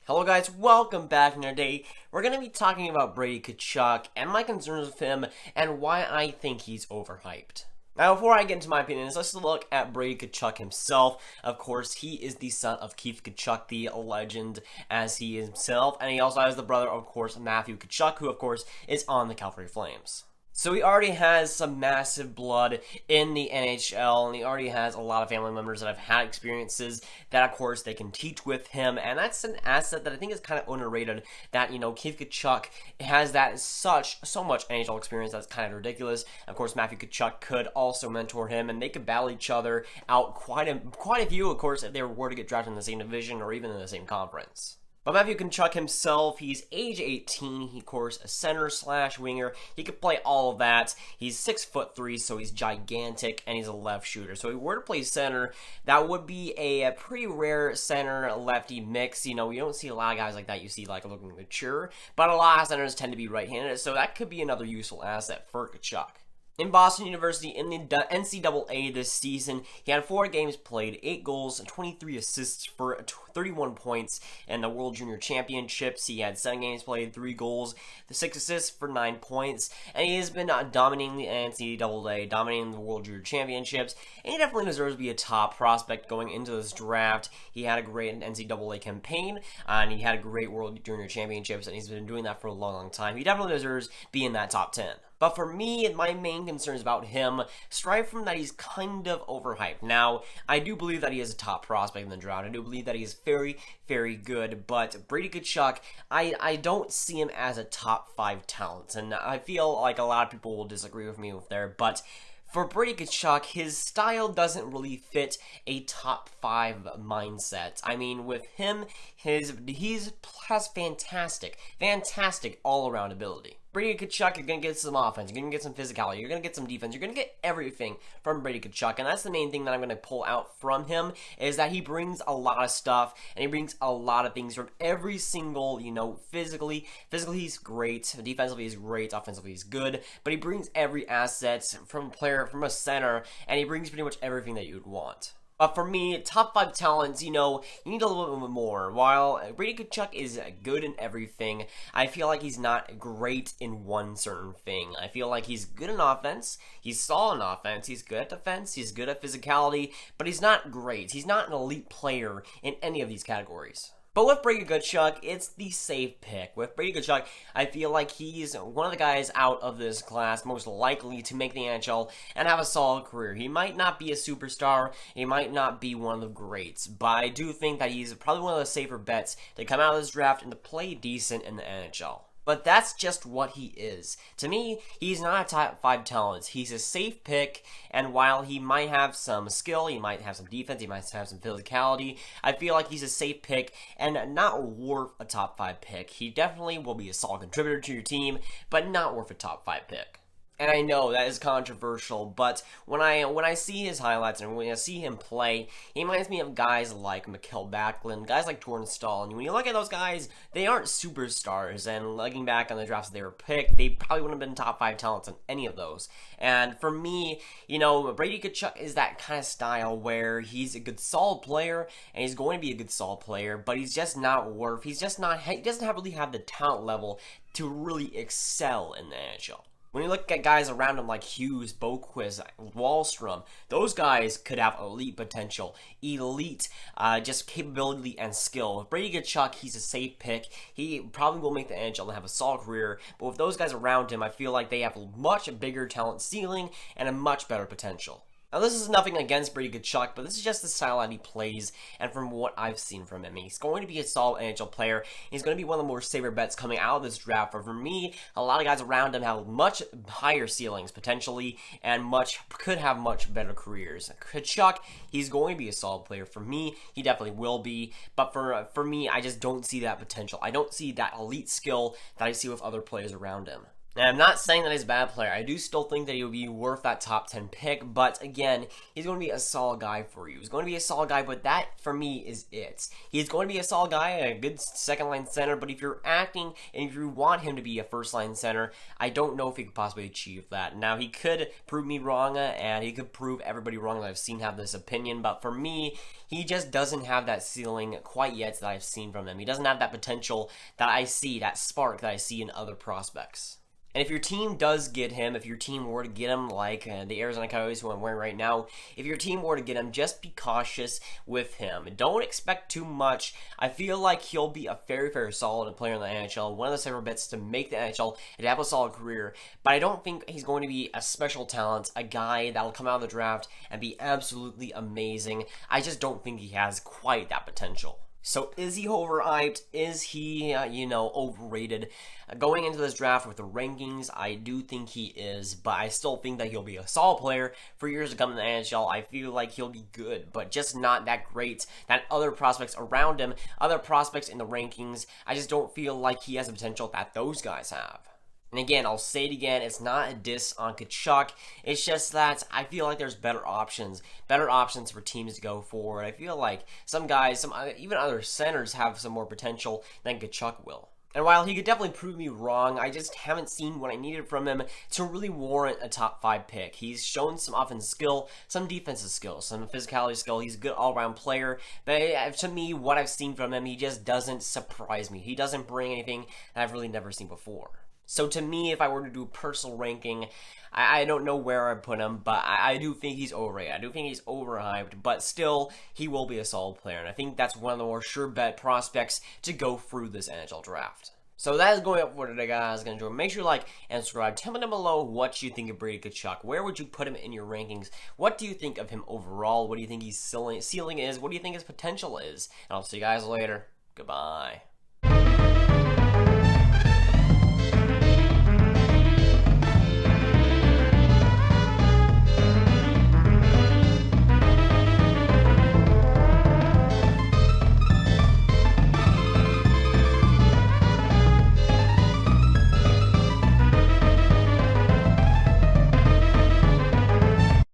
Hello guys, welcome back. And today we're going to be talking about Brady Tkachuk and my concerns with him and why I think he's overhyped. Now before I get into my opinions, let's look at Brady Tkachuk himself. Of course, he is the son of Keith Tkachuk, the legend as he is himself, and he also has the brother, of course, Matthew Tkachuk, who of course is on the Calgary Flames. So he already has some massive blood in the NHL, and he already has a lot of family members that have had experiences that, of course, they can teach with him, and that's an asset that I think is kind of underrated, that, Keith Tkachuk has that so much NHL experience that's kind of ridiculous. Of course, Matthew Tkachuk could also mentor him, and they could battle each other out quite a few, of course, if they were to get drafted in the same division or even in the same conference. But Matthew Tkachuk himself, he's age 18, he, of course, a center/winger. He could play all of that. He's 6'3", so he's gigantic, and he's a left shooter. So if he were to play center, that would be a pretty rare center-lefty mix. You don't see a lot of guys like that. You see, looking mature, but a lot of centers tend to be right-handed, so that could be another useful asset for Tkachuk. In Boston University, in the NCAA this season, he had 4 games played, 8 goals, 23 assists for 31 points in the World Junior Championships. He had 7 games played, 3 goals, 6 assists for 9 points, and he has been dominating the NCAA, dominating the World Junior Championships, and he definitely deserves to be a top prospect going into this draft. He had a great NCAA campaign, and he had a great World Junior Championships, and he's been doing that for a long time. He definitely deserves to be in that top 10. But for me, my main concerns about him strive from that he's kind of overhyped. Now, I do believe that he is a top prospect in the draft. I do believe that he is very, very good. But Brady Tkachuk, I don't see him as a top 5 talent. And I feel like a lot of people will disagree with me there. But for Brady Tkachuk, his style doesn't really fit a top 5 mindset. I mean, with him, he has fantastic all-around ability. Brady Tkachuk, you're going to get some offense, you're going to get some physicality, you're going to get some defense, you're going to get everything from Brady Tkachuk, and that's the main thing that I'm going to pull out from him, is that he brings a lot of stuff, and he brings a lot of things from every single, physically he's great, defensively he's great, offensively he's good, but he brings every asset from a center, and he brings pretty much everything that you would want. But for me, top 5 talents, you need a little bit more. While Brady Tkachuk is good in everything, I feel like he's not great in one certain thing. I feel like he's good in offense, he's solid in offense, he's good at defense, he's good at physicality, but he's not great. He's not an elite player in any of these categories. But with Brady Tkachuk, it's the safe pick. With Brady Tkachuk, I feel like he's one of the guys out of this class most likely to make the NHL and have a solid career. He might not be a superstar, he might not be one of the greats, but I do think that he's probably one of the safer bets to come out of this draft and to play decent in the NHL. But that's just what he is. To me, he's not a top 5 talent. He's a safe pick, and while he might have some skill, he might have some defense, he might have some physicality, I feel like he's a safe pick and not worth a top 5 pick. He definitely will be a solid contributor to your team, but not worth a top 5 pick. And I know that is controversial, but when I see his highlights and when I see him play, he reminds me of guys like Mikael Backlund, guys like Torrance Stahl. And when you look at those guys, they aren't superstars. And looking back on the drafts they were picked, they probably wouldn't have been top 5 talents in any of those. And for me, Brady Tkachuk is that kind of style where he's a good solid player, and he's going to be a good solid player, but he doesn't really have the talent level to really excel in the NHL. When you look at guys around him like Hughes, Boquist, Wahlstrom, those guys could have elite potential, elite just capability and skill. With Brady Tkachuk, he's a safe pick. He probably will make the NHL and have a solid career, but with those guys around him, I feel like they have a much bigger talent ceiling and a much better potential. Now, this is nothing against Brady Tkachuk, but this is just the style that he plays, and from what I've seen from him, he's going to be a solid NHL player. He's going to be one of the more safer bets coming out of this draft, but for me, a lot of guys around him have much higher ceilings, potentially, and could have much better careers. Tkachuk, he's going to be a solid player. For me, he definitely will be, but for me, I just don't see that potential. I don't see that elite skill that I see with other players around him. And I'm not saying that he's a bad player. I do still think that he would be worth that top 10 pick, but again, he's going to be a solid guy for you. He's going to be a solid guy, but that, for me, is it. He's going to be a solid guy, a good second-line center, but if you're acting and if you want him to be a first-line center, I don't know if he could possibly achieve that. Now, he could prove me wrong, and he could prove everybody wrong that I've seen have this opinion, but for me, he just doesn't have that ceiling quite yet that I've seen from him. He doesn't have that potential that I see, that spark that I see in other prospects. And if your team does get him, if your team were to get him, like the Arizona Coyotes, who I'm wearing right now, if your team were to get him, just be cautious with him. Don't expect too much. I feel like he'll be a very, very solid player in the NHL, one of the safer bets to make the NHL and have a solid career. But I don't think he's going to be a special talent, a guy that'll come out of the draft and be absolutely amazing. I just don't think he has quite that potential. So is he overhyped? Is he, overrated? Going into this draft with the rankings, I do think he is, but I still think that he'll be a solid player for years to come in the NHL. I feel like he'll be good, but just not that great. That other prospects around him, other prospects in the rankings, I just don't feel like he has the potential that those guys have. And again, I'll say it again, it's not a diss on Tkachuk. It's just that I feel like there's better options for teams to go forward. I feel like some guys, even other centers have some more potential than Tkachuk will. And while he could definitely prove me wrong, I just haven't seen what I needed from him to really warrant a top 5 pick. He's shown some offensive skill, some defensive skill, some physicality skill. He's a good all-around player. But to me, what I've seen from him, he just doesn't surprise me. He doesn't bring anything that I've really never seen before. So to me, if I were to do a personal ranking, I don't know where I'd put him, but I do think he's overrated. I do think he's overhyped, but still, he will be a solid player. And I think that's one of the more sure bet prospects to go through this NHL draft. So that is going up for today, guys. Make sure you like and subscribe. Tell me down below what you think of Brady Tkachuk. Where would you put him in your rankings? What do you think of him overall? What do you think his ceiling is? What do you think his potential is? And I'll see you guys later. Goodbye.